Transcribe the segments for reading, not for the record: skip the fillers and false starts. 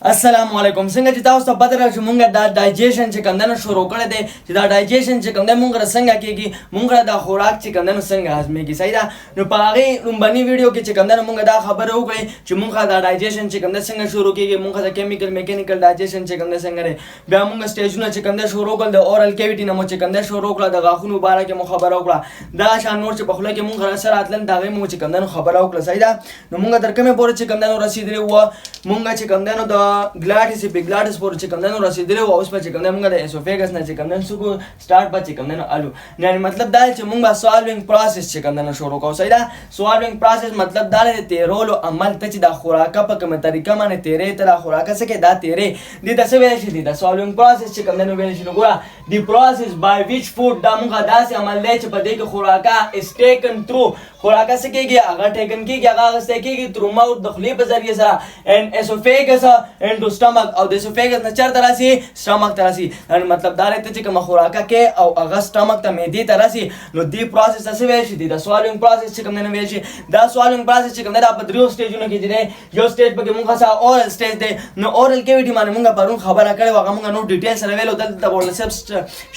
السلام علیکم. څنګه چې تاسو ته پته راځي مونږ دا ډایجیشن چې کمدنو شروع کړی دی چې دا ډایجیشن چې کمدنو مونږ څنګه کېږي مونږ دا خوراک چې کمدنو څنګه هضمېږي. صحیح ده. نو په هغې لومبني ویډیو کې چې کمدنو مونږ دا خبره وکړې چې مونږ دا ډایجیشن چې کمدنو څنګه شروع کېږي، مونږ د کیمیکل میکینیکل ډایجیشن چې کمدنو څنګه دی. بیا مونږ سټیجونه چې کمدنو شروع کړل، د اورل کیویټي نه مو چې کمدنو شروع کړه، د غاښونو باره کې مو خبره وکړه، دا شان نور چې په خوله کې مونږ سره راتلل د هغې مو چې کمدنو خبره وکړه. صحیح ده. نو مونږ تر کومې پورې چې کمدنو رسېدلي وو، مونږ چې کمدنو د ګلاټس اپیګلاټس پورې چې کمدنو رسېدلي وو، اوس به چې کمدنو مونږ د اسوفیګس نه چې کمدنو سکو سټارټ به چې کمدنو الو. یعنې مطلب دا چې مونږ به سوالوینګ پروسس چې کمدنو شروع کوو. صحیح ده. سوالوینګ پروسس مطلب دا دی تیرولو عمل ته چې دا خوراکه په کومه طریقه باندې تیرې ته دا خوراکه څه کې دا تیرې دې ته څه ویلی شي، دې ته سوالوینګ پروسس چې کمدنو ویلی شي. نو ګوره دی پروسس بای ویچ فوډ دا مونږ داسې عمل دی چې په دې کې خوراکه از ټیکن تھرو خوراکه څه کېږي هغه ټیکن کېږي، هغه اخیستی کېږي تھرو ماوت د خولې په ذریعې سره اینډ اسوفیګس اینډ سټمک او د اسوفیګس نه چېرته راسي سټمک ته راسي. یعنې مطلب دا دی ته چې کومه خوراکه کې او هغه سټمک ته معدې ته راسي نو دې پروسس ته څه ویل شي، دې د سوالوینګ پروسس چې کوم دی ویل شي. دا سوالوینګ پروسس چې کوم دی دا په دریو سټیجونو کې دی. یو سټیج پکې مونږ څه اورل سټیج دی. نو اورل کیویټي باندې مونږ پرون خبره کړې وه، هغه مونږ نور ډیټیل سره ویلو، دلته به ورله صرف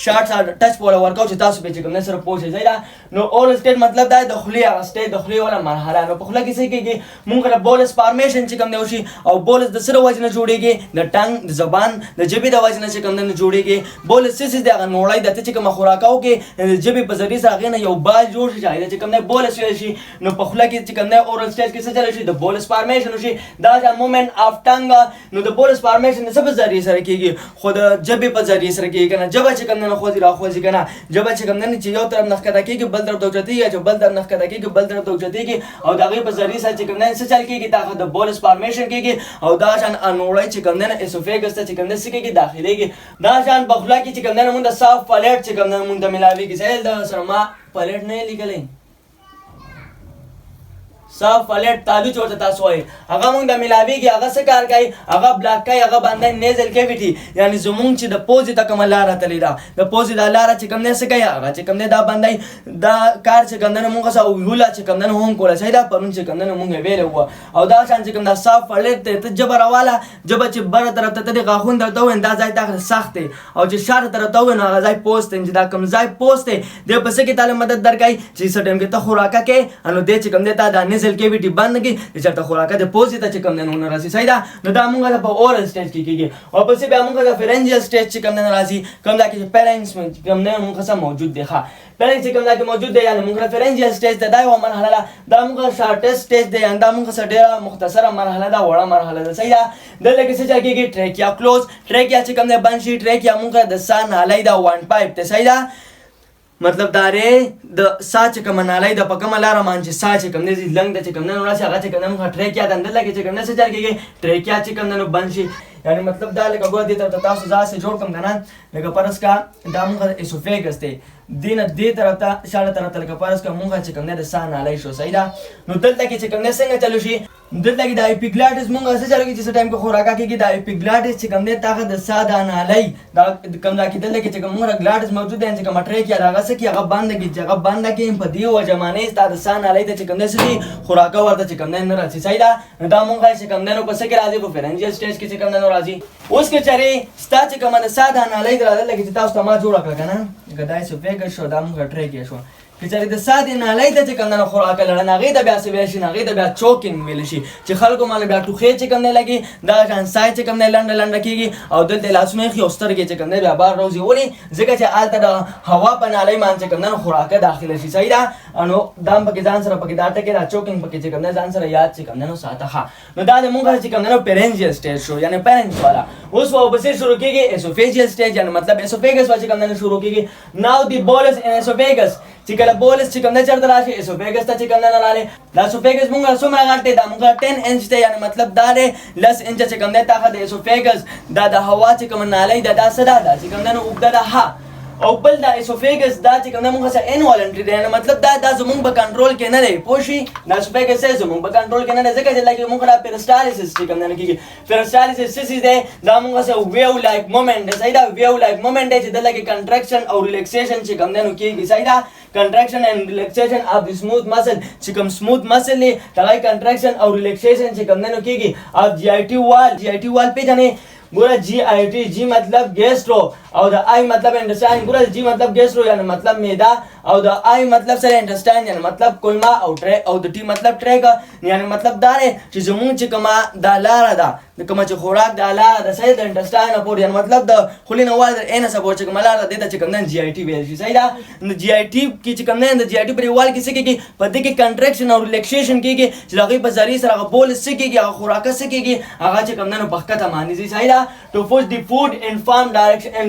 شارټس ټچ په وله ورکوو چې تاسو پرې چې کوم دی سره پوه شئ. صحیح ده. نو اورل سټیج مطلب دا د خولې هغه سټیج د خولې والا مرحله. نو په خوله کې څه کېږي مونږ له بولس فارمیشن چې کوم دی وشي، او بولس د څه د وجې نه جوړېږي، د ټنګ د زبان د ژبې د وجې نه چې کوم دی نه جوړېږي. بولس څه څه دی هغه نوړی د ته چې کومه خوراکه وکړې د ژبې په ذریعې سره هغې نه یو بال جوړ شي چې هغې ته چې کوم دی بولس ویل شي. نو په خوله کې چې کوم دی اورل سټیج کې څه چلی شي، د بولس فارمیشن وشي. دا چې مومنټ آف ټنګ نو د بولس فارمیشن د څه په ذریعې سره کېږي، خو د ژبې په ذریعې سره کېږي که نه. ژبه چې کوم دی نه خوځي راخوځي که نه. ژبه چې کوم دی چې یو طرف نه ښکته کېږي بل طرف ته اوچتېږي، چې بل طرف نه ښکته کېږي بل طرف ته اوچتېږي، او د هغې په ذریعې سره چې کوم دی څه چل کېږي دا د بولس فارمیشن کېږي. او دا شان انوړی چې کوم دی نه اسوفیګس ته چې کوم دی څه کېږي داخلېږي. دا شان په خوله کې چې کوم دی نه مونږ د صاف پلیټ چې کوم دی مونږ ته میلاوېږي. صحیح ده. سره ما پلیټ نه یې لیکلی، صاف پلیټ تالو چې ورته تاسو وایي هغه مونږ د میلاوېږي. هغه څه کار کوي، هغه بلاک کوي، هغه باندې نیزل کیویټي، یعنې زمونږ چې د پوزې ته کومه لاره تللې ده د پوزې دا لاره چې کوم دی څه کوي هغه چې کوم دی دا باندې دا کار چې کوم دی نه مونږ څه ویوله چې کوم دی هم کوله. صحیح ده. پرون چې کوم دی نه مونږ ویلی وه. او دا شان چې کوم دا صاف پلیټ دی ته ژبه راواله، ژبه چې بره طرف ته ته د غاښونو درته ووایي دا ځای تا سخت دی، او چې شاته طرف ته ووایي نو هغه ځای پوست دی. چې دا کوم ځای پوست دی دی په څه کې تاله مدد درکوي چې څه ټایم کې ته خوراکه کوې نو دی چې کوم دی تا دا نیزل کیویټي بند چې چېرته خوراکه د پوزې ته چې کوم دی نه ونه رسي. صحیح ده. نو دا مونږ په اورل سټیج کې کېږي. او پسې بیا مونږ د فرنجل سټیج چې کوم دی نه راځي، کوم دا کې چې پیرنګس کوم دی مونږ څه موجود دی. ښه پیرنګس چې کوم دا کې موجود دی، یعنې مونږ فرنجل سټیج ته دا یوه مرحله ده. دا مونږ شارټست سټیج دی، یعنې دا مونږ څه ډېره مختصره مرحله ده، وړه مرحله ده. صحیح ده. دلته کې څه چل کېږي ټریکیا کلوز، ټریکیا چې کوم دی بند شي. ټریکیا مونږ د ساه نالی ده وان پایپ دی. صحیح ده. مطلب دا دی د ساه چې کومه نالی ده په کومه لاره باندې چې ساه چې کوم دی لنګ ده چې کوم دی نو راسي هغه چې کوم دی مونږ ټریکیا ده. دلته کې چې کوم دی څه چل کېږي ټریکیا چې کوم دی نو بند شي. یعنې مطلب دا لکه ګوره دې طرف ته تاسو ځاسې جوړ کړم که نه، لکه فرض کا دا مونږ اسوفیګس دی، دې نه دې طرف ته شاړه طرف ته لکه فرض کا مونږ چې کوم دی د ساه نالی شو. صحیح ده. نو دلته کې چې کوم دی څنګه چلو شي، دلته کې د اپیګلاټس مونږ څه چلو کېږي چې څه ټایم کې خوراکه کېږي. د اپیګلاټس چې کوم دی هغه د ساه دا نالی دا کوم دا کې دلته کې چې کوم مونږ ګلاټس موجود دی چې کومه ټریکیا ده هغه څه کړي هغه بنده کړي. چې هغه بنده کړي په دې وجه باندې ستا د ساه نالی ته چې کوم دی څه دي خوراکه ورته چې کوم دی نه رسي. صحیح ده. نو دا مونږ چې کوم دی نو په څه کې راځي، په فرنجل سټیج کې چې کوم دی نو راځي. اوس که چېرې ستا چې کومه د ساه دا نالی ده دلته کې چې تاسو ته ما جوړه کړه که نه، لکه دا اسوفیګس شو، دا مونږ ټریکیا شو. که چېرې د ساه دې نالی ته چې کوم دی نو خوراکه لرنه هغې ته بیا څه ویلی شي، هغې ته بیا چوکینګ ویلی شي. چې خلکو باندې بیا ټوخې چې کوم دی لګي، دغه شان ساه چې کوم دی لنډه لنډه کېږي، او دلته لاسونه ایښي او سترګې چې کوم دی بیا بار راوځي. ولې؟ ځکه چې هلته د هوا په نالۍ باندې چې کوم دی نو خوراکه داخله شي. صحیح ده. نو دا هم پکې ځان سره پکې دا ټکې دا چوکینګ پکې چې کوم دی ځان سره یاد چې کوم دی نو ساته. ښه نو دا د مونږ چې کوم دی نو پیرنجل سټیج شو، یعنې پیرنجل والا. اوس ورپسې شروع کېږي اسوفیجیل سټیج، یعنې مطلب اسوفیګس به چې کوم دی نو شروع کېږي. ناو دی بولس ان اسوفیګس چې کله بولس چې کوم دی چېرته راشي اسوفیګس ته چې کوم دی نه راغلی. دا اسوفیګس مونږ څومره غټ دی، دا مونږ 10 انچ دی، یعنې مطلب دا دی 10 انچه چې کوم دی هغه د اسوفیګس دا د هوا چې کومه نالی ده دا څه ده چې کوم دی نو اوږده ده. ښه او بل دا اسوفیګس دا چې کوم موږ څه انوالنټری دی نه مطلب دا زموږ په کنټرول کې نه دی پوه شئ دا اسوفیګس زموږ په کنټرول کې نه دی ځکه چې لکه موږ دا پیرسټالیسس چې کوم نه کېږي پیرسټالیسس څه دی دا موږ څه ویو لایک مومنت دی صحیح دا ویو لایک مومنت دی چې د لکه کنټراکشن او ریلیکسیشن چې کوم نه کېږي صحیح دا contraction and relaxation of the smooth muscle چې کوم smooth muscle دی هغه contraction او relaxation چې کوم نه کېږي of GIT wall پیژنې ګوره GIT مطلب ګیسټرو او د آی مطلب انډرسټاند ګوره جی مطلب ګیسټرو یعنی مطلب معده او د آی مطلب سره انډرسټاند یعنی مطلب کولما او ټریک او د ټی مطلب ټریک یعنی مطلب دا دی چې زمونږ چې کومه دا لاره ده د کومه چې خوراک دا لاره ده صحیح د انډرسټاند پورې یعنی مطلب د خولې نه وال ان سپورټ چې کومه لاره ده د چې کوم نه GIT ویل شي صحیح ده نو GIT کې چې کوم نه د GIT پر وال کې څه کېږي په دې کې کنټراکشن او ریلیکسیشن کېږي چې هغه په ذریعہ سره هغه بول څه کېږي هغه خوراک څه کېږي هغه چې کوم نه په خطه معنی دي صحیح ده to push the food in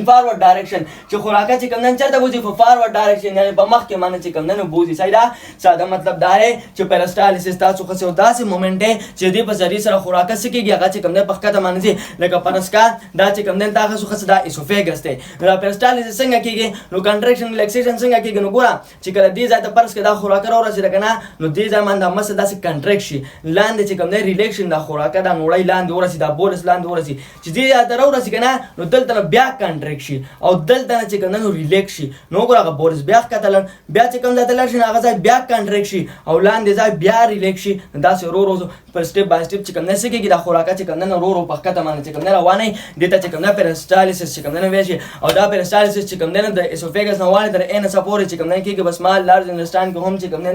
forward direction چې خوراک چې کوم نه چرته بوزي په فارورډ ډایرکشن یعنی په مخ کې معنی چې کوم نه بوزي صحیح ده ساده مطلب دا دی چې پیرسټالیسس تاسو خو څه داسې مومنت دی چې دې په ذریعہ سره خوراک څه کېږي هغه چې کوم نه په خطه معنی دي لکه پرسکا دا چې کوم نه تاسو خو څه دا اسوفیګس دی دا پیرسټالیسس څنګه کېږي نو کنټراکشن ریلیکسیشن څنګه کېږي نو ګوره چې کله دې ځای ته پرس کې دا خوراک راورسېده کنه نو دې ځای باندې مسه داسې کنټریکټ شي لاندې چې کوم نه ریلیکشن دا خوراک دا نوړی لاندې ورسي دا بولس لاندې ورسي چې دې ځای ته راورسي کنه نو دلته بیا کنټریکټ شي او دلته چې کوم نه ریلیکس شي نو ګوره هغه بولس بیا کتل بیا چې کوم ځای ته لر شي هغه ځای بیا کنټریکټ شي او لاندې ځای بیا ریلیکس شي داسې ورو پر سټپ بای سټپ چې کوم نه سکیږي دا خوراک چې کوم نه ورو په خطه باندې چې کوم نه روانه دي ته چې کوم نه پیرسټالیسس چې کوم نه ویشي او دا پیرسټالیسس چې کوم نه د اسوفیګس نه وانه تر ان سپورټ چې کوم نه کېږي بس مال لارج انډرسټاند کوم چې کوم نه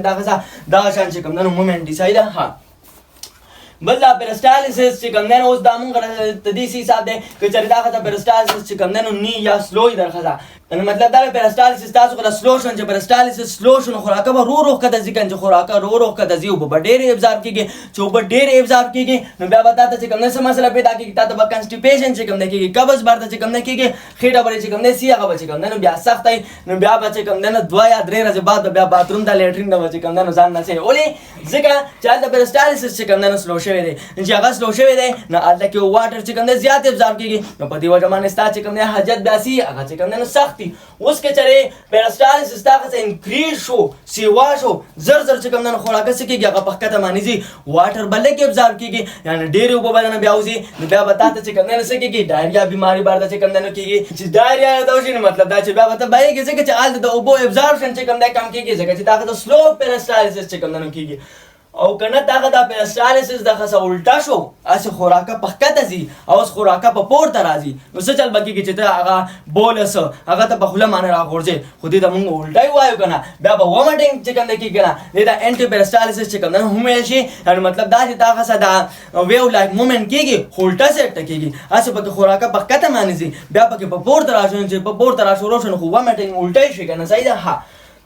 دا شان چې کوم نه مومنت ډیساید ها بل دا پیرسټالیسس چې کوم نه اوس دا مونږ ته دې سي حساب دی چې دا غته پیرسټالیسس چې کوم نه نی یا سلوې درخه نو مطلب دا پیرسټالیسس تاسو کله سلو شون چې پیرسټالیسس سلو شون خوراک به رو کده ځکه چې خوراک رو کده زیو په ډېر ابزارب کېږي چې په ډېر ابزارب کېږي نو بیا وتا ته چې کوم نه سم مسله پیدا کېږي تاسو به کنسټیپیشن چې کوم نه کېږي قبض برته چې کوم نه کېږي خېټه بری چې کوم نه سی هغه چې کوم نه بیا سخت نو بیا به چې کوم نه 2 یا 3 ورځې بعد بیا باتروم د لیټرین د چې کوم نه ځان نه سي اولي ځکه چې دا پیرسټالیسس چې کوم نه سلو شوی دی چې هغه سلو شوی دی نو الته کې واټر چې کوم نه زیات ابزارب کېږي نو په دې وجه باندې ستاسو چې کوم نه حاجت باسي هغه چې کوم نه سختي اوس کې پیرسټالیسس تاسو انکریز شو سیوا شو زر چې کوم نه خوراک سکیږي هغه په خطه معنی دي واټر بلې کې ابزارب کیږي یعنی ډېر وب بدن بیا وځي نو بیا وتا ته چې کوم نه سکیږي ډایریا بیماری بارته چې کوم نه کیږي چې ډایریا دا وشي مطلب دا چې بیا وتا بایږي چې آل د اوبو ابزاربشن چې کوم نه کم کیږي ځکه چې تاسو سلو پیرسټالیسس چې کوم نه کیږي او کنه تاګه دا پیرسټالیسس د خاصه الټا شو اسه خوراکه په خطه زی او اس خوراکه په پورته راځي نو څه چل بګی چې ته هغه بولس هغه ته په خله معنی راغورځي خو دې د مونږ الټای وایو کنه بیا به ومټینګ چې کنه کی کنه دا انټي پیرسټالیسس چې کنه هم شي یعنی مطلب دا چې تاګه صدا ویو لایک مومنت کیږي الټا سیټ کیږي اسه په خوراکه په خطه معنی زی بیا په پورته راځي چې په پورته راځي روشن خو ومټینګ الټای شي کنه صحیح ده ها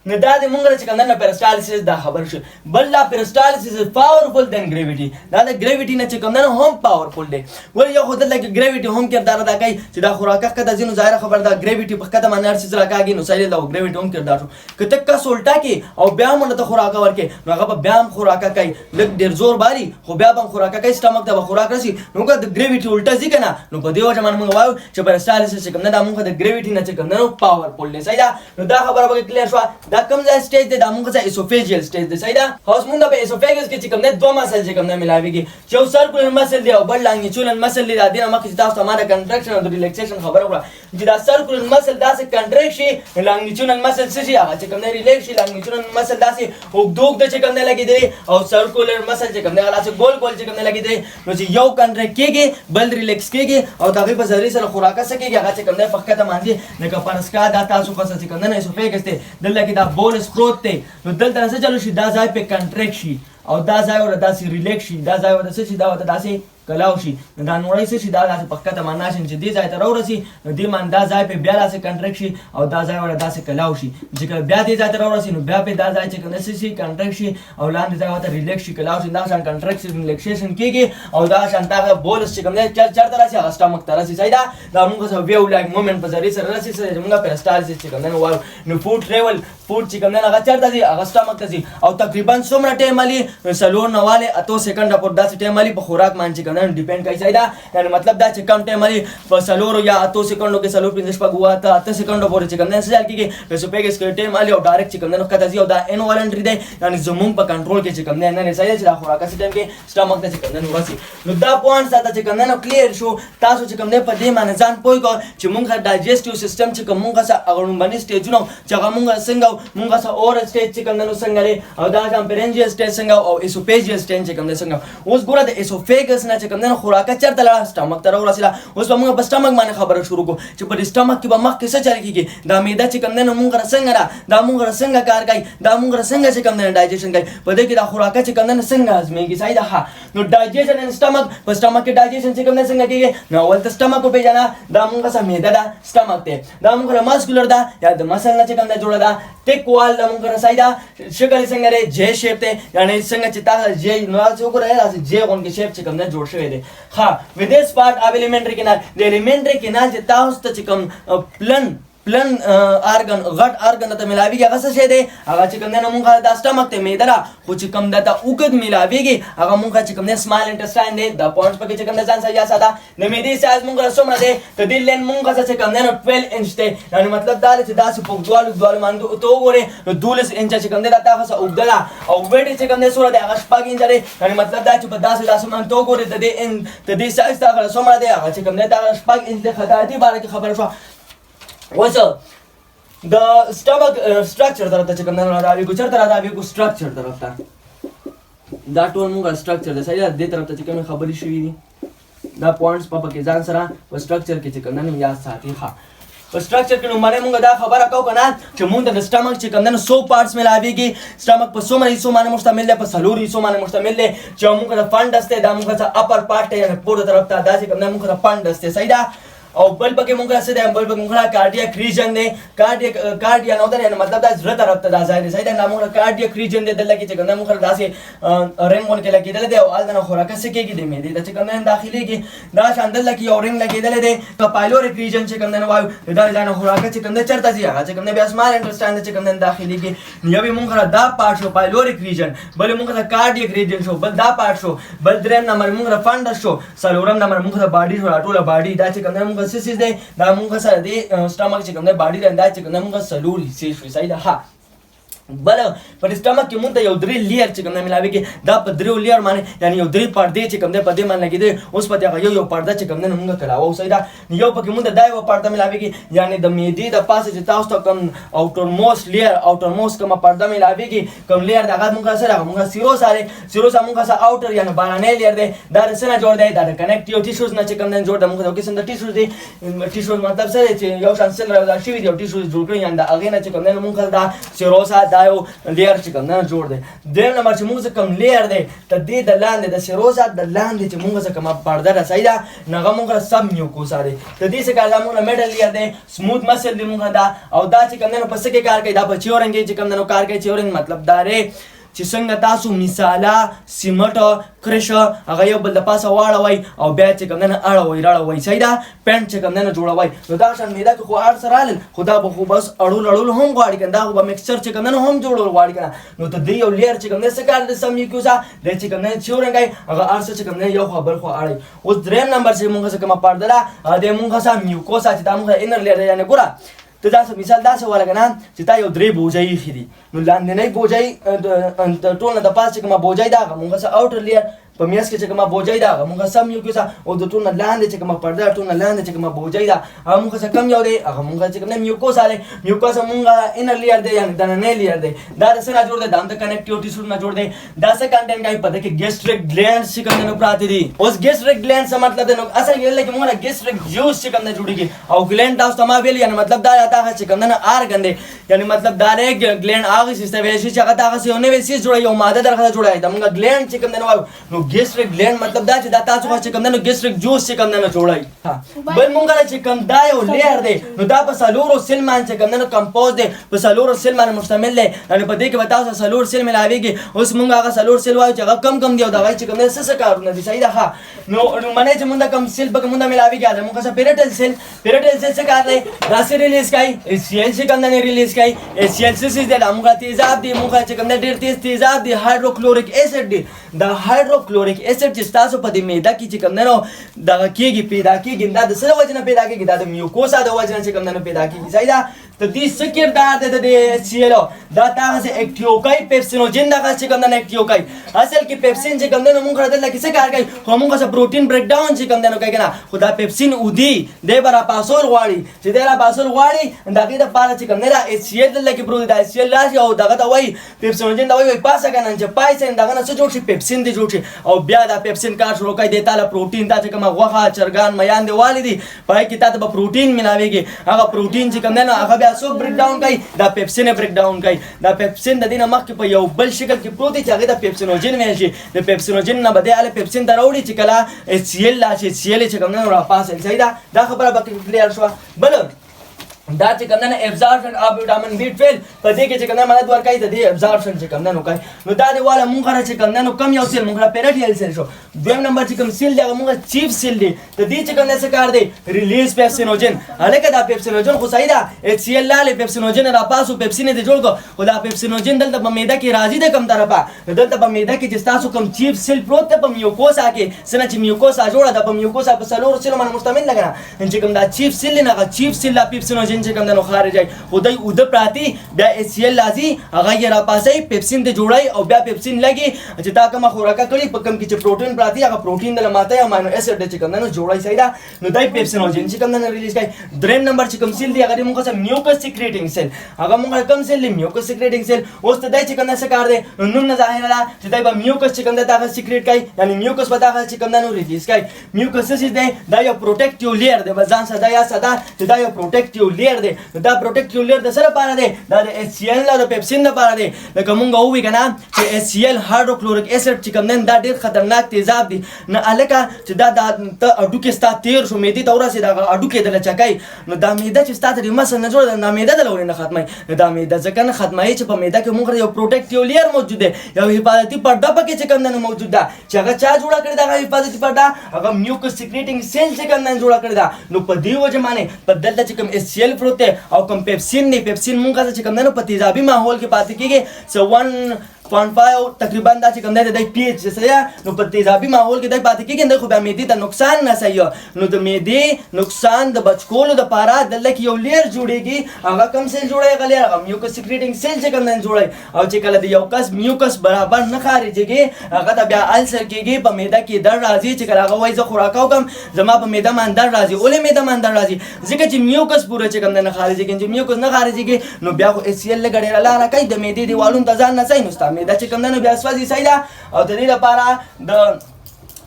نو دا د مونږ چې کنه پیرسټالیسس دا خبر شي بل لا پیرسټالیسس از پاورفل دین ګریویټي دا د ګریویټي نه چې کوم نه هم پاورفل دی ول یو خدای لکه ګریویټي هم کردار ادا کوي چې دا خوراکه کده ځینو ظاهر خبر دا ګریویټي په کده باندې هر څه راکاږي نو سایل دا ګریویټي هم کردار شو کته کا سولټا کې او بیا مونږ ته خوراکه ورکې نو هغه بیا هم خوراکه کوي لږ ډیر زور باري خو بیا هم خوراکه کوي سټمک ته خوراک راسي نو دا ګریویټي الټا ځي کنه نو په دې وجه باندې مونږ وایو چې پیرسټالیسس چې کوم نه دا مونږ د ګریویټي نه چې کوم نه پاورفل دی صحیح نو دا خبره به کلیر شو دا کوم ځای سټیج دا موږ څه اسوفیجیل سټیج دی صحیح ده اوس موږ په اسوفیګس کې چې کوم نه دوه مسل چې کوم نه ملاويږي چې یو سرکولر مسل دی او بل لانګیچولر مسل دی دا دینه مخکې تاسو ته ما د کنټراکشن او د ریلیکسیشن خبره وکړه چې دا سرکولر مسل داسې کنټریکټ شي لانګیچولر مسل څه شي هغه چې کوم نه ریلیکس شي لانګیچولر مسل داسې وګدوګ د چې کوم نه لګیدي او سرکولر مسل چې کوم نه غلا چې ګول چې کوم نه لګیدي نو چې یو کنټریکټ کېږي بل ریلیکس کېږي او دغه په ذریعہ سره خوراک سکیږي هغه چې کوم نه فقط مانځي نه کا پرسکا دا تاسو خاصه چې کوم نه اسوفیګس ته دلته کې دا بولس پروت دی نو دلته څه چلو شي دا ځای په کنټریکټ شي او دا ځای ور داسې ریلیکس شي دا ځای ور داسې دا وته داسې کلاو شي دا نوړی څه شي دا داسې پخکته معنا شي چې دې ځای ته راورسي نو دې مان دا ځای په بیا داسې کنټریکټ شي او دا ځای ور داسې کلاو شي چې کله بیا دې ځای ته راورسي نو بیا په دا ځای چې کنه شي کنټریکټ شي او لاندې ځای ته ریلیکس شي کلاو شي دا شان کنټریکټ ریلیکسیشن کیږي او دا شان دا بولس چې کوم نه چرته راسي هغه سټمک ته راسي صحیح دا موږ څه ویو لایک مومنت په ذریعہ سره راسي چې موږ پیرسټالیسس چې کوم نه وایو نو فود ټریول فود چې کوم نه هغه چرته دي هغه سټمک ته دي او تقریبا څومره ټایم علي سلور نواله اتو سکند پر داسې ټایم علي په خوراک مان چې کوم کمندنو ډیپند کوي سیدا یعنی مطلب دا چې کم ټایم لري په سلور یا 8 سکندو کې سلور 15 شپږ واته 8 سکندو پورې چې کمندنو سجال کیږي په سپیګس کې ټایم علي او ډایرکټ چې کمندنو کته زیو دا انوالنټری دی یعنی زمون په کنټرول کې چې کمندنو نه سیدا چې دا خوراک سیستم کې سټامک ته چې کمندنو ورسي نو دا پوینټ ساته چې کمندنو کلیر شو تاسو چې کمندنو په دې باندې ځان پوي کو چې مونږه ډایجسټیو سیستم چې کومه څه اغړمبني سټیجونه چې هغه څنګه مونږه څه اور سټیج چې کمندنو څنګه لري او دا کمپرنجیس سټیج څنګه او اسوفیجیس سټیج چې کمندنو څنګه اوس ګوره د اسوفیګس نه چې کمندنو خوراک چرته لا سټامک ته ورسېلا اوس موږ په سټامک باندې خبره شروع کو چې په سټامک کې به مخ کې څه چل کیږي دا معده چې کمندنو مونږه څنګه را دا مونږه څنګه کار کوي دا مونږه څنګه چې کمندنو ډایجیشن کوي په دې کې دا خوراک چې کمندنو څنګه هضمېږي صحیح ده ها نو ډایجیشن ان سټامک په سټامک کې ډایجیشن چې کمندنو څنګه کیږي نو ول ته سټامک په پیژنه دا مونږه څه معده ده سټامک ته دا مونږه ماسکولر ده یا د مسل نه چې کمندنو جوړه ده ټیک وال د مونږه صحیح ده شکل څنګه لري جے شیپ ته یعنی څنګه چې تاسو جے نو څه وګورئ تاسو جے غون کې شیپ چې کمندنو جوړ شوی دی ها with this part of elementary canal the elementary canal چې تاسو ته چې کوم پلن ارګن غټ ارګن ته ملاویږي هغه څه شی دی هغه چې کوم نه مونږه د سټامک ته میده را خو چې کوم دته اوګد ملاویږي هغه مونږه چې کوم نه سمال انټسټاین دی د پوینټس پکې چې کوم ځان سجا ساده د میدې سایز مونږه څومره دی ته د لین مونږه چې کوم نه 12 انچ دی یعنی مطلب دا چې داسې په دوالو باندې ته وګورې نو 12 انچ چې کوم نه تاسو اوګدلا او ویډ چې کوم نه سره دی هغه شپږ انچ دی یعنی مطلب دا چې په داسې باندې ته وګورې د دې سایز تاسو څومره دی هغه چې کوم نه تاسو شپږ انچ دی خدای دې باندې خبر شو وڅ د سټامک سټرکچر طرف ته چې کوم نه راوي کو چرته راوي کو سټرکچر طرف ته دا ټول موږ سټرکچر د سړي د طرف ته چې کوم خبري شوې دي دا پوینټس په کې ځان سره په سټرکچر کې چې کوم نه یاد ساتي ښه په سټرکچر کې نو باندې موږ دا خبره کوو کنه چې موږ د سټامک چې کوم نه 100 پارټس ملاويږي سټامک په 100 باندې مشتمل دی په سلور حصو باندې مشتمل دی چې موږ د فنډس ته دا موږ ته اپر پارت یا پورته طرف ته دا چې کوم نه موږ د فنډس ته صحیح ده او بل پکې مونږه څه دی بل پکې مونږه کارډیاک ریجن دی کارډیا نو دا مطلب دا زړه طرف ته دا ځای دی صحیح ده نامونه کارډیاک ریجن دی دلته کې چې کومه مونږه داسې رنګ کې لګیدل دی او الته خوراک څه کېږي د مې دی چې کومه داخليږي دا شاندل کې یو رنګ لګیدل دی پایلوریک ریجن چې کومه نو وایو دا ځان خوراک چې کومه چرته ځي هغه چې کومه بیا سمال انټرسټاند چې کومه داخليږي یو به مونږه دا پارت شو پایلوریک ریجن بل مونږه کارډیاک ریجن شو بل دا پارت شو بل دریم نمبر مونږه فنډس شو سلورم نمبر مونږه باډي شو ټوله باډي دا چې کومه مونږه سیس دی دا مونږه سره دی سټامک چې کوم دی باډي رنده چې کوم مونږه سلور حصے شوی صحیح ده ها بل په سټامک کې مونږ ته یو درې لیر چې کوم نه ملاويږي دا په درو لیر باندې یعنی یو درې پردې چې کوم دی په دې باندې لګیدي اوس په هغه یو پرده چې کوم نه مونږ کلاو صحیح ده یو پکې مونږ ته دا یو پرده ملاويږي یعنی د میدې د پاسه چې تاسو ته کوم اوټر موست لیر اوټر موست کوم پرده ملاويږي کوم لیر دغه مونږ سره مونږ سیروس مونږ سره اوټر یعنی بارانه لیر دی دا رسنه جوړ دی دا کنیکټیو ټیشوز نه چې کوم نه جوړ د مونږ د قسم د ټیشوز دی ټیشوز مطلب څه دی چې یو شان سل راځي شوی دی ټیشوز جوړ کړی یعنی دا هغه نه چې کوم نه مونږ دا سیروسا دا یو لیر چې کوم نه جوړ دی دیم نمبر چې موږ کوم لیر دی ته دې د لاندې د سیروزا د لاندې چې موږ کوم پرده را صحیح ده نغه موږ سب میوکوسا دی ته دې څخه دا موږ میډل لیر دی سموث مسل دی موږ دا او دا چې کوم نه پس کې کار کوي دا په چیورنګ چې کوم نه کار کوي چیورنګ مطلب دا ری چې څنګه تاسو مثاله سیمټ کرش هغه یو بل د پاسه واړوي او بیا چې کوم نه اړوي راړوي صحیح ده پینټ چې کوم نه جوړوي نو دا شان میدا کې خو اړ سره ال خدا به خو بس اړول هم غواړي کنده خو به میکسچر چې کوم نه هم جوړول غواړي کنه نو ته دی یو لیر چې کوم نه سکار د سم یوکوسا د چې کوم نه چورنګي هغه اړ چې کوم نه یو خبر خو اړي اوس دریم نمبر چې مونږه کوم پردله د مونږه سم میوکوسا چې دا مونږه انر لیر یعنی ګوره ته دا مثال دا څه ولګنه چې تا یو درې بوجای خېدي نو لاندې نه بوجای ټول نه د پاس چې کومه بوجای دا مونږه سره اوټر لیر په میاس کې چې کومه بوجای دا مونږه سم یو کیسه او د ټول نه لاندې چې کومه پرده ټول نه لاندې چې کومه بوجای دا هغه مونږه څه کم یو دی هغه مونږه چې کومه میوکوس اله میوکوس مونږه انر لیر دی یعنی د نه لیر دی دا سره جوړ دی د کنیکټیوټی سره نه جوړ دی دا څه کنټینټ کوي پته کې ګیسټریک گلینډز چې کومه پراته دي اوس ګیسټریک گلینډ څه مطلب دی نو اصل کې لکه مونږه ګیسټریک جوس چې کومه جوړیږي او گلینډ تاسو ما ویل یعنی مطلب دا تا چې کومه نه ارګن دی یعنی مطلب دا نه گلینډ هغه سیستم ویشي چې هغه دا څه نه ویسي جوړي یو ماده درخه جوړای دا مونږه گلینډ چې کومه نو ګیسټریک گلینډ مطلب دا چې دا تاسو چې کوم نه ګیسټریک جوس چې کوم نه جوړای بل مونږه چې کوم دا یو لیر دی نو دا په سلورو سیل مان چې کوم نه کمپوز دی په سلورو سیل مان مشتمل دی یعنی په دې کې به تاسو سلور سیل ملاويږي اوس مونږه هغه سلور سیل وایو چې هغه کم دی او دا وایي چې کوم نه څه کارونه دي صحیح ده ها نو منه چې مونږه کم سیل په مونږه ملاويږي دا مونږه سره پیرټل سیل څه کار دی دا سره ریلیز کوي سیل چې کوم نه ریلیز کوي سیل څه دی دا مونږه تیزاب دی مونږه چې کوم نه ډیر تیزاب دی هایدروکلوریک اسید دی دا هایدروکلوریک hydrochloric acid چې تاسو په دې معده کې چې کوم نه نو دغه کېږي پیدا کېږي دا د څه وجه نه پیدا کېږي دا د میوکوسا د وجه نه چې کوم نه پیدا کېږي صحیح ده ته دې څه کردار دی د HCl دا تاسو اکټیو کوي پیپسینوجن دغه چې کوم نه اکټیو کوي اصل کې پیپسین چې کوم نه موږ راځل کې څه کار کوي خو موږ څه پروتین بریک ډاون چې کوم نه کوي کنه خدا پیپسین ودی د برا پاسول غواړي چې د را پاسول غواړي دغه د پاره چې کوم نه HCl دلته کې پروت دی HCl راشي او دغه ته وای پیپسینوجن دا وای پاسه کنه چې پایسه دغه نه څه جوړ شي پیپسین دی جوړ شي او بیا دا پیپسین کار شروع کوي د تعالی پروتین دا چې کوم غوخه چرګان میان دی والدي پای کې تاسو به پروتین ملاويږي هغه پروتین چې کوم نه هغه بیا سو بریک ډاون کوي دا پیپسین بریک ډاون کوي دا پیپسین د دینه مخکې په یو بل شکل کې پروت دی چې هغه د پیپسینوجن ویل شي د پیپسینوجن نه بده ال پیپسین ته راوړي چې کله HCl لا شي HCl چې کوم نه را پاسه صحیح دا خبره به کلیئر شو بل دا چې کوم نه ابزاربشن اف وټامین B12 په دې کې چې کوم نه مدد ورکړي د دې ابزاربشن چې کوم نه کوي نو دا دی والا مونږ را چې کوم نه کم یو سیل مونږ را پیریټیل سیل شو دویم نمبر چې کوم سیل دی مونږ چیف سیل دی د دې چې کوم نه څه کار دی ریلیز پیپسینوجن الکه دا پیپسینوجن خو صحیح ده HCl لاله پیپسینوجن را پاسو پیپسین دی جوړ کو خدا پیپسینوجن دلته په معده کې راځي د کم طرفه دلته په معده کې چې تاسو کوم چیف سیل پروت ته په میوکوسا کې سنه چې میوکوسا جوړه ده په میوکوسا په سلور سیل باندې مشتمل لګنه چې کوم دا چیف سیل نه هغه چیف سیل لا پیپسینوجن چې کوم نه خارج خدای او د پراتی بیا HCl لازم هغه یې را پاسي پیپسین ته جوړای او بیا پیپسین لګي چې تا کومه خوراکه کړی په کوم کې چې پروتین پراتی هغه پروتین د لماته امینو اسید چې کوم نه جوړای صحیح ده نو دای پیپسینوجن چې کوم نه ریلیز کوي دریم نمبر چې کوم سیل دی هغه موږ څه میوکس سیکریټینګ سیل هغه موږ کوم سیل میوکس سیکریټینګ سیل اوس ته دای چې کوم نه څه کار دی نو نه ظاهر ده چې دای به میوکس چې کوم نه هغه سیکریټ کوي یعنی میوکس به هغه چې کوم نه ریلیز کوي میوکس څه دی دا یو پروټیکټیو لیر دی ځان صدا یا صدا چې دا یو پروټیکټیو لیر دی دا پروټیکټیو لیر د سره پاره دی دا د HCl او د پیپسین لپاره دی لکه مونږ وی کنه چې HCl هایدروکلوریک اسید چې کوم نه دا ډیر خطرناک تیزاب دی نه الکه چې دا د اډو کې ستا تیر شو میدی ته ورسې دا اډو کې دل چکای نو دا میده چې ستا ته مسل نه جوړ دا میده د لوري نه ختمای دا میده ځکه نه ختمای چې په میده کې مونږ یو پروټیکټیو لیر موجود دی یو حفاظتي پرده پکې چې کوم نه موجود ده چې هغه چا جوړه کړی دا حفاظتي پرده هغه میوکس سیکریټینګ سیل چې کوم نه جوړه کړی دا نو په دې وجه باندې په دلته چې کوم HCl پروت او کوم پیپسین نه پیپسین مونږه چې کوم نه په تیزابي ماحول کې پاتې کېږي سو 1.5 تقریبا دا چې کوم نه د پی ایچ سره نو په تیزابي ماحول کې د پاتې کېږي نه خو بیا معدې ته نقصان نه سي نو د معدې نقصان د بچکولو د پاره د لکه یو لیر جوړيږي هغه کم سیل جوړي غلي هغه میوکس سیکریټینګ سیل چې کوم نه جوړي او چې کله د یو کس میوکس برابر نه خارجيږي هغه د بیا السر کېږي په معده کې درد راځي چې کله هغه وایي زه خوراکاو کوم زما په معده باندې درد راځي ولې معده باندې درد راځي ځکه چې میوکس پوره چې کوم نه خارجيږي چې میوکس نه خارجيږي نو بیا خو HCl لګړې لاره کوي د معدې دیوالونو ته ځان نه سي نو معده چې کوم نه بیا سوځي صحیح ده او د دې لپاره د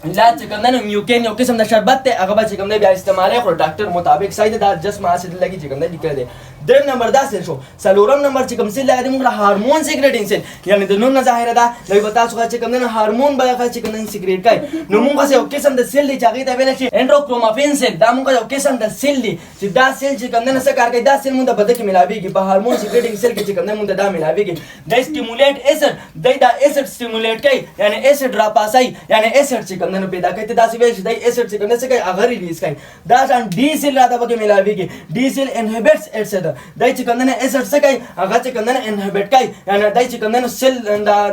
لا چې کوم نه میوکین یو قسم د شربت ته هغه چې کوم نه بیا استعمالي خو ډاکټر مطابق صحیح ده د جسم اسید لګي چې کوم نه لیکل دي دریم نمبر دا سیل شو سلورم نمبر چې کوم سیل لري موږ هارمون سیکریټینګ سیل یعنی د نون ظاهره ده دوی به تاسو چې کوم نه هارمون به چې کوم نه سیکریټ کوي نو موږ یو قسم د سیل دی چې هغه ته ویل شي اندروکرومافین سیل دا موږ یو قسم د سیل دی چې دا سیل چې کوم نه څه کار کوي دا سیل موږ د بدن کې ملاويږي په هارمون سیکریټینګ سیل کې چې کوم نه موږ دا ملاويږي د سټیمولیټ اسید دا اسید سټیمولیټ کوي یعنی اسید را پاسای یعنی اسید چې کوم نه پیدا کوي دا څه ویل شي د اسید چې کوم نه څه کوي هغه ریلیز کوي دا ځان ډي سیل راته به ملاويږي ډي سیل انهبټس اسید دا چې کوم نه اسید څه کوي هغه چې کوم نه انهبټ کوي یعنی دا چې کوم نه سیل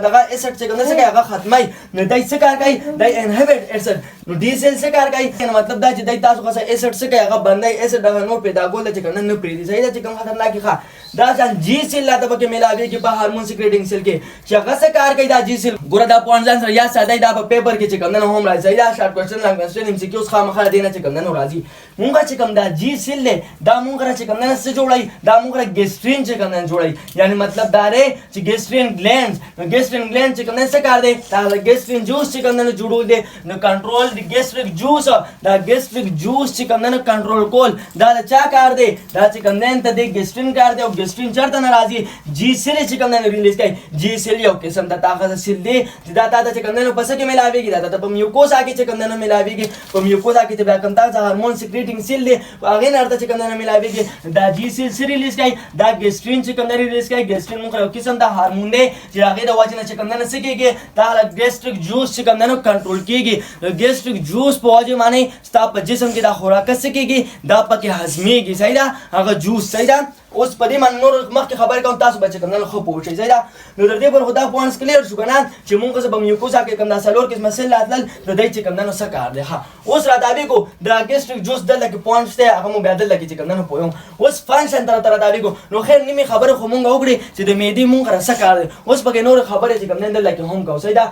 دغه اسید چې کوم نه څه کوي هغه ختمای نو دا څه کار کوي دا انهبټ اسید نو ډي سیل څه کار کوي یعنی مطلب دا چې دای تاسو څه اسید څه کوي هغه باندې اسید دغه نور پیدا کول چې کوم نه پریدي صحیح ده چې کوم خطرناک ښه دا ځان جی سیل راته به ملاويږي په هارمون سیکریټینګ سیل کې چې هغه څه کار کوي دا جی سیل ګوره دا پوینټ ځان سره یا ساده دا په پیپر کې چې کوم نه هم راځي دا شارټ کوېسچن لانګویج ام سی کیوز خامخا دینه چې کوم نه راځي مونږه چې کوم دا جی سیل له دا مونږه چې کوم نه څه جوړای دا مونږه ګیسټرین چې کوم نه جوړای یعنی مطلب دا دی چې ګیسټرین گلینډز نو ګیسټرین گلینډ چې کوم نه څه کار دی دا ګیسټرین جوس چې کوم نه جوړول دي نو کنټرول دی ګیسټریک جوس دا ګیسټریک جوس چې کوم نه کنټرول کول دا چا کار دی دا چې کوم نه ته دی ګیسټرین کار دی او ګیسټرین چرته نه راځي جی سیل چې کوم نه ریلیز کوي جی سیل یو قسم د طاقت سیل دی چې دا تا چې کوم نه پس کې ملاويږي دا ته په میوکوسا کې چې کوم نه ملاويږي په میوکوسا کې بیا کوم تاسو هارمون سیکریټینګ سیل دی هغه نه ارته چې کوم نه ملاويږي دا جی سیل ریلیز کوي دا ګیسټرین چې کوم نه ریلیز کوي ګیسټرین موږ یو قسم د هارمون دی چې هغه د وجه نه چې کوم نه سکیږي دا ګیسټریک جوس چې کوم نه کنټرول کیږي ګیسټریک جوس په وجه باندې ستا په جسم کې دا خوراک سکیږي دا پکې هضميږي صحیح ده هغه جوس صحیح ده اوس په دې باندې نور مخکې خبرې کوم تاسو به چې کوم نه خو پوه شئ صحیح ده. نو د دې پر خدا پوینټس کلیر شو کنه چې مونږ څه به میوکوزا کې کوم دا سلور کې مسل راتلل د دې چې کوم نه څه کار دی. ها اوس را دابې کو د ګیسټریک جوس دلته کې پوینټس ته هغه مو بیا دلته کې چې کوم نه پویم. اوس فنکشن تر دابې کو نو خیر نیمه خبره خو مونږ وکړي چې د معدې مونږ را څه کار دی. اوس پکې نور خبره چې کوم نه دلته کې هم کو صحیح ده.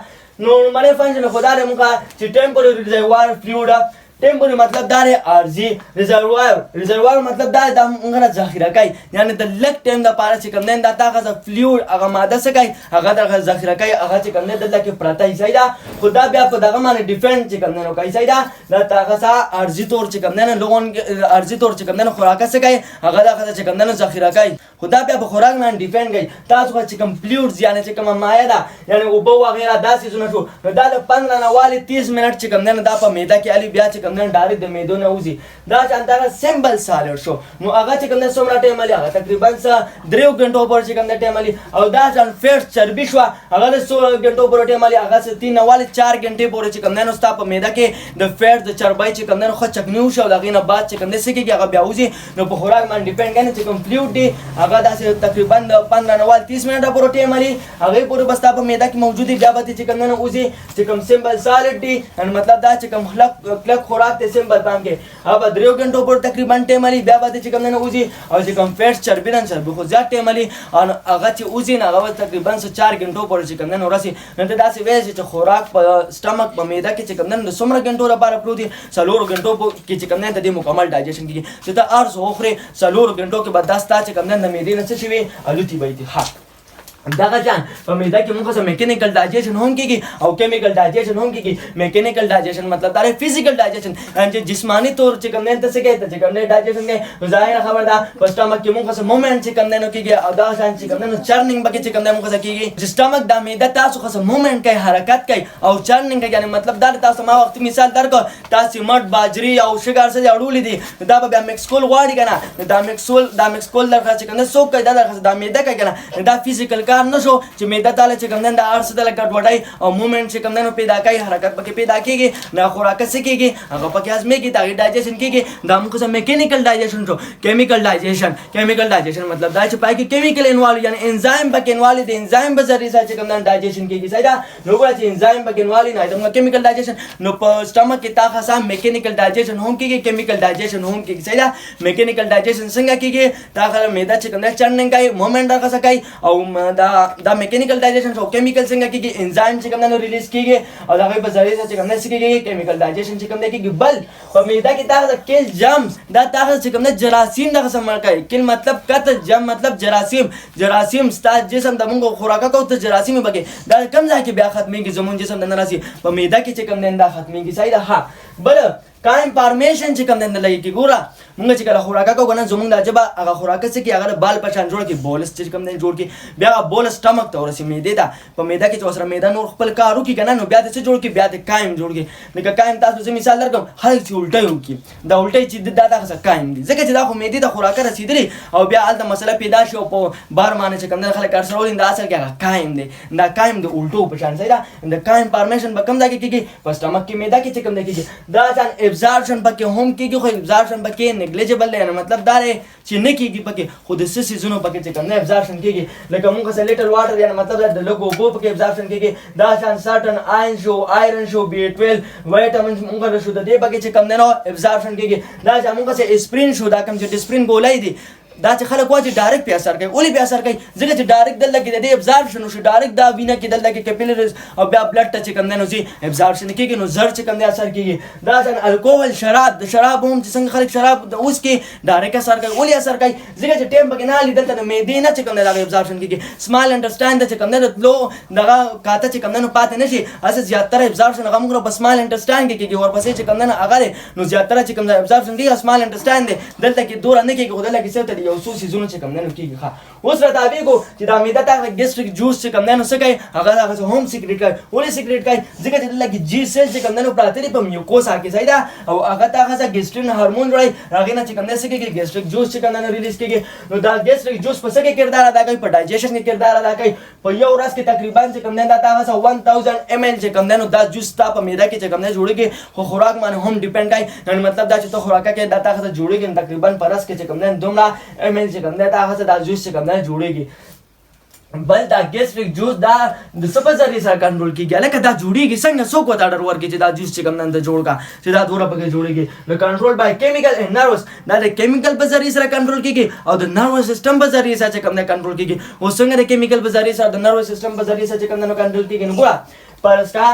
نو مړې فنکشن خدا دې مونږه چې ټیمپورری ریزروار فلویډ ټیمپورری مطلب دا دی ارزي ریزروار مطلب دا د موږ ذخیره کوي یعنی د لک ټیم د پاره چې کوم نه دا تاغه فلویډ هغه ماده څه کوي هغه د ذخیره کوي هغه چې کوم نه دلته کې پراته ای صحیح ده. خدا بیا په دغه باندې ډیفرنٹ چې کوم نه کوي صحیح ده. دا تاغه سا ارزي تور چې کوم نه لون ارزي تور چې کوم نه خوراک څه کوي هغه دغه چې کوم نه ذخیره کوي. خدا بیا په خوراک باندې ډیفرنٹ کوي. تاسو چې کوم فلویډز یعنی چې کوم مایع ده یعنی اوبه وغیرہ داسې زونه شو نو دا د 15 نه والی 30 منټ چې کوم نه دا په میده کې علي بیا چې کوم نه ډایرکټ د میدو نه وځي دا چې اندازه سیمبل سالډ شو. نو هغه چې کوم نه څومره ټایم لري هغه تقریبا 3 غنټو پر چې کوم نه ټایم لري او دا چې فیټ چربي شو هغه 16 غنټو پر ټایم لري هغه 3 نه والی 4 غنټې پر چې کوم نه ستا په میده کې د فیټ د چربای چې کوم نه خو چکنیو شو دغه نه بعد چې کوم نه سکیږي هغه بیا وځي. نو په خوراک باندې ډیپند کوي چې کوم فلویډ دی هغه داسې تقریبا 15 نه والی 30 منټه پر ټایم لري هغه پورې بس په میده کې موجود دی بیا به چې کوم نه وځي چې کوم سیمبل سالډ دی مطلب دا چې کوم کلک خوراک ته سیمبل پام کې هغه 3 غنټو پر تقریبا ټایم لري بیا به چې کوم نه وځي او چې کوم فیټ چربي نه چربي خو زیات ټایم لري او هغه چې وځي نه هغه تقریبا 4 غنټو پر چې کوم نه ورسي. نو دا داسې وایي چې خوراک په سټمک په میده کې چې کوم نه څومره غنټو لپاره پروتي 4 غنټو کې چې کوم نه د مکمل ډایجیشن کیږي چې دا ارز اوخره 4 غنټو کې بعد داستا چې کوم نه میدې نه څه شي وي الوتی وي. ها دغه جان په میده کې موږ سره میکانیکل ډایجیشن هم کیږي او کیمیکل ډایجیشن هم کیږي. میکانیکل ډایجیشن مطلب دا فزیکل ډایجیشن چې جسمانی طور چې کوم نه څه کوي ته چې کوم نه ډایجیشن کوي ظاهر خبر ده په سټمک کې موږ سره موومېنټ چې کوم نه کیږي او دا شان چې کوم نه چرنینګ بګي چې کوم نه موږ سره کیږي. سټمک دا میده تاسو خو سره موومېنټ کوي حرکت کوي او چرنینګ کوي یعنی مطلب دا تاسو ما وخت مثال درکو تاسو مټ باجری او شګار سره اړولې دي دا به مکسکول غواړي کنه دا مکسکول درخه چې کوم نه سو کوي دا میده کوي کنه دا فزیکل کار نشو چې میده تعالی چې کوم نه د ارس د لګټ وډای او موومېنټ چې کوم نه پیدا کوي حرکت پکې پیدا کیږي نه خوراک څه کیږي هغه پکې ازمېږي دا ډایجیشن کیږي. دا موږ سره میکانیکل ډایجیشن شو. کیمیکل ډایجیشن مطلب دا چې پای کې کیمیکل انوالو یعنی انزایم پکې انوالو دي انزایم به ذریعہ چې کوم نه ډایجیشن کیږي صحیح ده. نو چې انزایم پکې انوالو نه دا کیمیکل ډایجیشن نو په سټمک کې تا خاصه میکانیکل ډایجیشن هم کیږي کیمیکل ډایجیشن هم کیږي صحیح ده. میکانیکل ډایجیشن څنګه کیږي تا خاله میده چې کوم نه چرنینګ کوي موومېنټ راځي کوي او دا میکانیکل ډایجیشن او کیمیکل څنګه کیږي انزایم چې کوم نه ریلیز کیږي او دا په ذریعہ چې کوم نه کیږي کیمیکل ډایجیشن چې کوم نه کیږي. بل په میده کې تا کیل جمز دا تا چې کوم نه جراثیم دغه سم کوي. کیل مطلب کته جم مطلب جراثیم ستا جسم د موږ خوراک کو ته جراثیم بګي دا کم ځای کې بیا ختميږي زمون جسم د ناراضي په میده کې چې کوم نه دا ختميږي صحیح ده. ها بل کایم فارمیشن چې کوم نه لګي ګوره موږ چې کله خوراک کو غنه زمونږ د جبا هغه خوراک څه کې هغه بال پچان جوړ کې بولس چې کوم نه جوړ کې بیا بول سټمک ته ورسې میده ده په میده کې چې وسره میده نور خپل کارو کې کنه نو بیا د څه جوړ کې بیا د کایم جوړ کې نو کایم تاسو زه مثال درکوم هر څه الټه یو کې دا الټه چې دا څه کایم دي ځکه چې دا خو میده د خوراک رسیدلی او بیا الته مسله پیدا شو په بار باندې چې کوم نه خلک کار سره ولین دا اصل کې هغه کایم دي دا کایم د الټو په شان ځای دا د کایم فارمیشن به کم ځای کې کېږي په سټمک کې میده کې چې کوم نه کېږي دا ځان ابزارپشن پکې هم کېږي خو ابزارپشن پکې نیګلیجبل دی مطلب دا چې نه کېږي پکې خو د څه سيزونو پکې چې کوم نه ابزارپشن کېږي لکه موږ سره لیټل واټر یعنی مطلب دا د لګو بو پکې ابزارپشن کېږي دا شان سرټن آیرن شو B12 وایټامین موږ شو د دې پکې چې کوم نه ابزارپشن کېږي دا چې موږ سره اسپرین شو دا کوم چې ډسپرین ګولای دي دا چې خلک واجی ډایرکټ په اثر کوي اولی په اثر کوي ځکه چې ډایرکټ دلته کې د ابزارپشن شو ډایرکټ دا وینه کې دلته کې کیپیلریز او بیا بلډ ټچ کوم نه نوځي ابزارپشن کېږي نو زر چې کوم نه اثر کېږي دا ځان الکوهول شراب د شراب هم چې څنګه خلک شراب اوس کې ډایرکټ اثر کوي اولی اثر کوي ځکه چې ټیم پکې نه لیدل ته مېدې نه چې کوم نه ابزارپشن کېږي سمال انډرستاند چې کوم نه لو دغه کاته چې کوم نه پاتې نشي اساس زیاتره ابزارپشن هغه موږ په سمال انډرستاند کې کېږي ورپسې چې کوم نه هغه نو زیاتره چې کوم نه ابزارپشن کېږي سمال انډرستاند دلته کې دور نه کېږي دلته کې څه ته یو څو سيزونه چې کوم نه کېږي ښه اوس را تابع کو چې دا میده تا ګیسټریک جوس چې کوم نه څه کوي هغه هم سیکریټ کوي ولې سیکریټ کوي ځکه چې لکه جی سیل چې کوم نه پراته دي په میوکوسا کې صحیح ده او هغه تا هغه ګیسټرین هورمون جوړي هغه نه چې کوم نه څه کوي ګیسټریک جوس چې کوم نه ریلیز کېږي نو دا ګیسټریک جوس په څه کې کردار ادا کوي په ډایجیشن کې کردار ادا کوي په یو ورځ کې تقریبا چې کوم نه تا هغه 1000 ml چې کوم نه دا جوس تا په میده کې چې کوم نه جوړيږي خو خوراک باندې هم ډیپند کوي یعنی مطلب دا چې ته خوراک کې دا تا هغه جوړيږي تقریبا پرس کې چې کوم نه دومره ml چې کوم دی دا هغه دا جوس چې کوم دی جوړیږي. بل دا ګیسټریک جوس دا د څه په ذریعه سره کنټرول کیږي لکه دا جوړیږي څنګه څوک ورته اډر ورکړي چې دا جوس چې کوم نن جوړ کا چې دا دوره پکې جوړیږي نو کنټرول بای کیمیکل اینڈ نروس دا د کیمیکل په ذریعه سره کنټرول کیږي او د نروس سیستم په ذریعه سره چې کوم نه کنټرول کیږي او څنګه د کیمیکل په ذریعه سره د نروس سیستم په ذریعه سره چې کوم نه کنټرول کیږي نو ګوره پرسکا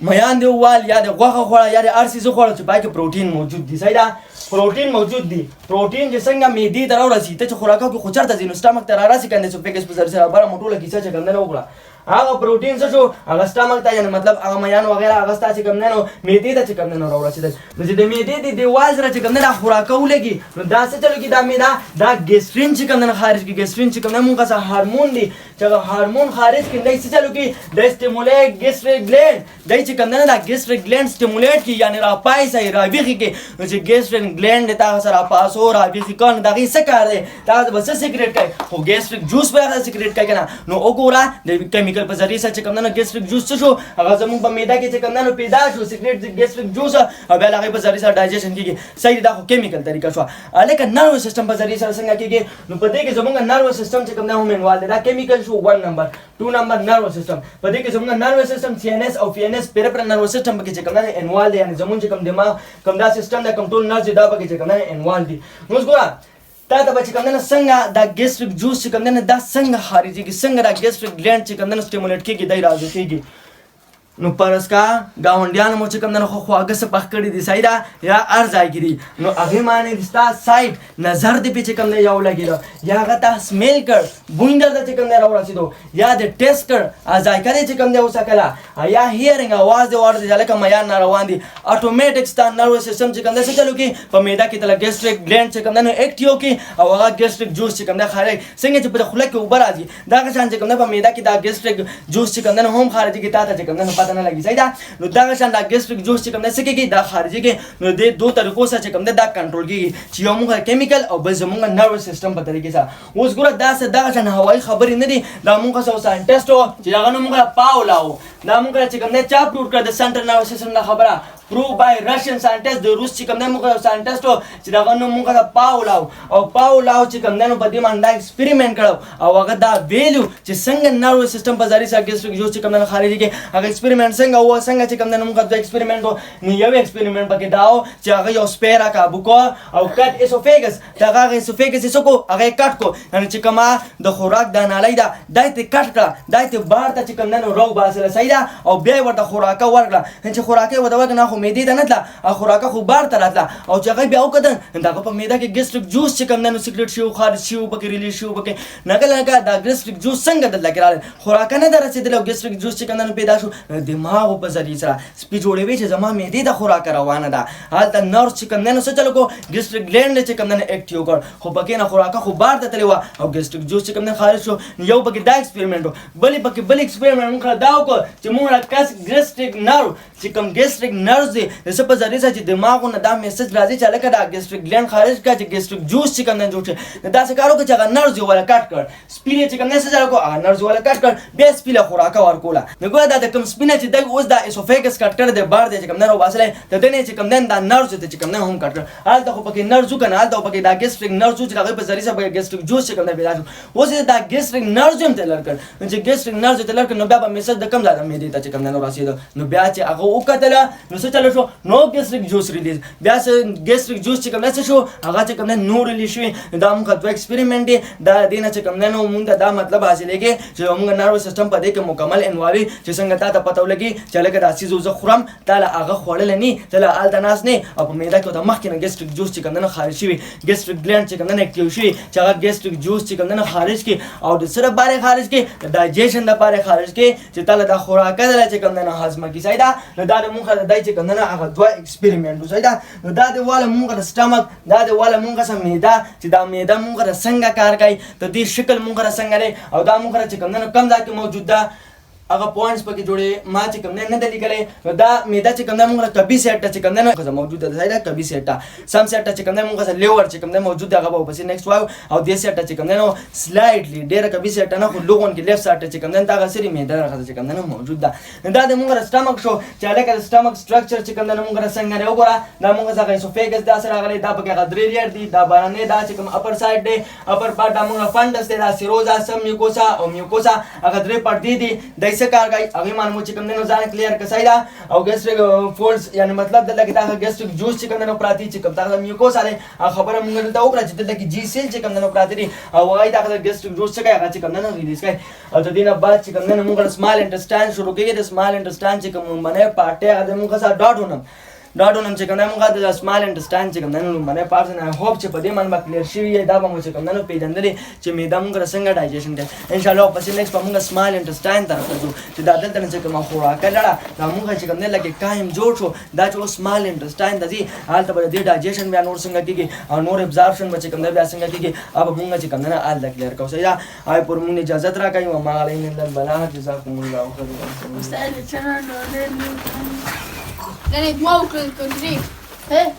میان دی وال یا د غوښه خوړه یا د هر څه خوړه چې پای کې پروتین موجود دي. صحیح ده پروتین موجود دي. پروتین چې څنګه معدې ته راورسي ته چې خوراکو کې خو چېرته ځي نو سټامک ته راراسي کنه چې فکس په ذریعه بره موټوله کیسه چې کوم نه وکړه هغه پروتین څه شو هغه سټامک ته یعنی مطلب هغه میان وغیرہ هغه ستا چې کوم نه نو معدې ته چې کوم نه راورسېدل نو چې د معدې د دیوال سره چې کوم نه خوراکو لګي نو دا څه چلو کې دا معده دا ګیسټرین چې کوم نه خارج کې ګیسټرین چې کوم نه مونږه څه هورمون دی چې هورمون خارج کې دای څه چلو کې د سټیمولیټ ګیسټریک گلینډ دای چې کوم نه دا ګیسټریک گلینډ سټیمولیټ کې یعنی را پای سي را ویخي کې نو چې ګیسټریک گلینډ ته سره پاسو را ویخي کون دا څه کار دی دا بس سیکریټ کوي خو ګیسټریک جوس به سیکریټ کوي کنه نو وګوره د کیمیکل په ذریعہ سره چې کوم نه ګیسټریک جوس څه شو هغه زموږ په معده کې چې کوم نه پیدا شو سیکریټ ګیسټریک جوس او بیا هغه په ذریعہ سره ډایجیشن کیږي. صحیح دا خو کیمیکل طریقه شو الکه نرو سیستم په ذریعہ سره څنګه کیږي نو په دې کې زموږ نرو سیستم چې کوم نه هم انوالد دا کیمیکل شو 1 نمبر 2 نمبر نرو سیستم په دې کې زموږ نرو سیستم CNS او PNS پیریفرل نرو سیستم کې چې کوم نه انوالد یعنی زموږ چې کوم دماغ کوم دا سیستم دا کنټرول نرو دا په کې چې کوم نه انوالد دي. نو ګوره تا ته چې کوم نه څنګه دا ګیسټریک جوس چې کوم نه دا څنګه خارجيږي څنګه دا ګیسټریک گلینډ چې کوم نه سټیمولیټ کیږي دای راځي کیږي نو پرسکا گاونډیانو مو چې کوم نه خو خواږه څه پخ کړی دي صحیح ده یا ارزایګری نو هغه معنی دستا سایت نظر دې په چې کوم نه یو لګیدو یا هغه ته سمیل کړ بویندر د چې کوم نه راوړسیدو یا د ټیسټ کړ ازای کړي چې کوم نه وسکلا یا هیرینګ आवाज دی ورته ځکه میان نه روان دي اتوماتیک ستان نرو سیستم چې کوم نه څه چلو کې په میدا کې تل ګیسټریک گلینډ چې کوم نه اکټیو کې او هغه ګیسټریک جوس چې کوم نه خارج څنګه چې په خله کې اوپر راځي دا شان چې کوم نه په میدا کې دا ګیسټریک جوس چې کوم نه هم خارج کې تا ته چې کوم نه پته نه لګي صحیح ده نو دا شان دا ګیسټریک جوس چې کوم نه سکیږي دا خارجي کې نو د دوه طریقو سره چې کوم نه دا کنټرول کیږي چې یو موږ کیمیکل او بل زموږ نرو سیستم په طریقې سره اوس ګوره دا څه دا شان هوایي خبرې نه دي دا موږ څه ساينټیسټ چې هغه نو موږ پاولاو دا موږ چې کوم نه چاپ ټوټ کړ د سنټر نرو سیستم نه خبره پروو بای راشن ساينټیسټ د روس چې کوم نه موږ ساينټیسټ چې دا غنو موږ پاولاو او پاولاو چې کوم نه په دې باندې ایکسپریمنت کړو او هغه دا ویلو چې څنګه نرو سیستم په ذریعہ سره ګیسټریک جوس چې کوم نه خارجي کې هغه ایکسپریمنت څنګه و څنګه چې کوم نه موږ د ایکسپریمنت نو یو ایکسپریمنت پکې داو چې هغه یو سپیرا کابو کو او کټ اسوفیګس دا هغه اسوفیګس یې څوک هغه کټ کو یعنی چې کومه د خوراک د نالۍ دا دایته کټ کړه دایته بار ته چې کوم نه رو باسل صحیح ده او بیا ورته خوراک ورکړه چې خوراک ورته ورکړه خو مېدې ته نه تله خوراکه خو بار ته راتله او چې هغه بیا وکړه دغه په معده کې ګیسټریک جوس چې کوم نه سیکریټ شو خارج شو پکې ریلیز شو پکې نګل دا ګیسټریک جوس څنګه دلته کېراله خوراک نه درسېدل او ګیسټریک جوس چې کوم نه پیدا شو دماغ په ذریعہ سره سپی جوړوي چې زما معدې د خوراک روانه ده حالت نرس چې کوم نه څه چلو کو ګیسټریک گلینډ چې کوم نه اکټیو کړ خو پکې نه خوراکه خو بار ته تللی و او ګیسټریک جوس چې کوم نه خارج شو یو پکې دا ایکسپریمنت بلې پکې بل ایکسپریمنت موږ دا وکړ چې موږ راکاس ګیسټریک نرو چې کوم ګیسټریک نرز دی د په ذریعہ چې دماغونه دا میسج راځي چې لکه دا ګیسټریک گلینډ خارج کا چې ګیسټریک جوس چې کوم نه جوړ شي دا څه کارو چې هغه نرز ولا کټ کړ سپینه چې کوم نه څه جوړ کو هغه نرز ولا کټ کړ بیا سپیله خوراکه ورکوله نو ګوره دا د کوم سپینه چې د اوس دا اسوفیګس کټ کړ د بار دی چې کوم نه رو باسله د دنه چې کوم نه دا نرز ته چې کوم نه هم کټ کړ حالت خو پکې نرز کنه حالت پکې دا ګیسټریک نرز چې هغه په ذریعہ سره ګیسټریک جوس چې کوم نه پیدا شو اوس دا ګیسټریک نرز هم تلل کړ چې ګیسټریک نرز تلل کړ نو بیا په میسج د کم زیاده مې ته چې کوم نه راسیدو نو بیا چې هغه وکړه نو څه چلو شو نو ګیسټریک جوس ریلیز بیا ګیسټریک جوس چې کوم نه شو هغه چې کوم نه نور ریلیز شوی دا موږ د ایکسپریمنت دی دا دینه چې کوم نه نو موږ دا مطلب حاصلېږي چې موږ نرو سیستم په دې کې مکمل انوالي چې څنګه تا ته پته ولګي چې لکه دا سیزو زه خورم تعالی هغه خوړل نه تعالی آل د ناس نه او په معده کې د مخکې نه ګیسټریک جوس چې کوم نه خارج شوی ګیسټریک گلینډ چې کوم نه اکټیو شوی چې هغه ګیسټریک جوس چې کوم نه خارج کی او د سره باره خارج کی د ډایجیشن د باره خارج کی چې تعالی د خوراک د چې کوم نه هضم کی سیدا نو دا موږ د دای چې کوم نه هغه دوه ایکسپریمنت سیدا نو دا د واله موږ د سټمک دا د واله موږ سم معده چې دا معده موږ څنګه کار کوي د دې شکل موږ څنګه لري او دا موږ چې کوم نه کم ځای کې موجود ده هغه پوینټس پکې جوړې ما چې کوم نه د لیکلې دا میدا چې کوم نه موږ کبي سیټ چې کوم نه موجود ده دا کبي سیټ سم سیټ چې کوم نه موږ سره لیور چې کوم نه موجود ده هغه په نیکسټ وایو او دې سیټ چې کوم نه سلایډلی ډېر کبي سیټ نه خو لوګون کې لیفت سیټ چې کوم نه دا غسري میدا راځي چې کوم نه موجود ده دا د موږ سټمک شو چې لکه سټمک سټرکچر چې کوم نه موږ څنګه نه وګوره دا موږ څنګه اسوفیګس دا سره غلي دا پکې غدري لري دي دا باندې دا چې کوم اپر سایډ دی اپر پارت دا موږ فندس دی دا سیروزا سم میوکوسا او میوکوسا هغه درې پټ دي دایسه کار کوي هغه معلومه چې کوم نه ځان کلیر کسای دا او ګیسټریک فولډز یعنی مطلب د لګیدا ګیسټریک جوس چې کوم نه پراتی چې کوم دا میوکوسا دی خبره موږ ته وکړه چې د لګي جی سیل چې کوم نه پراتی دي او هغه دا ګیسټریک جوس چې هغه چې کوم نه ریلیز کوي او د دینه بعد چې کوم نه موږ سمال انټسټاین شروع کیږي د سمال انټسټاین چې کوم باندې پارټه هغه موږ سره ډاټ ونم چې کوم موږ د سمال انټسټاین چې کوم نه باندې پارټ نه هوپ چې په دې باندې کلیر شي دا به موږ چې کوم نه پیژندل چې میدا موږ څنګه ډایجیشن دی ان شاء الله پس نیکسټ موږ سمال انټسټاین طرف ته چې دا دلته چې کوم خوراک لړه دا موږ چې کوم نه لکه قائم جوړ شو دا چې سمال انټسټاین د دې حالت به د ډایجیشن بیا نور څنګه کیږي او نور ابزارپشن به چې کوم نه بیا څنګه کیږي اب موږ چې کوم نه حال کلیر کوو دا آی پر موږ اجازه راکایو ما علیه البلاغ جزاکم الله خیر استاد چنان نه نه نه دوا وکړل کنه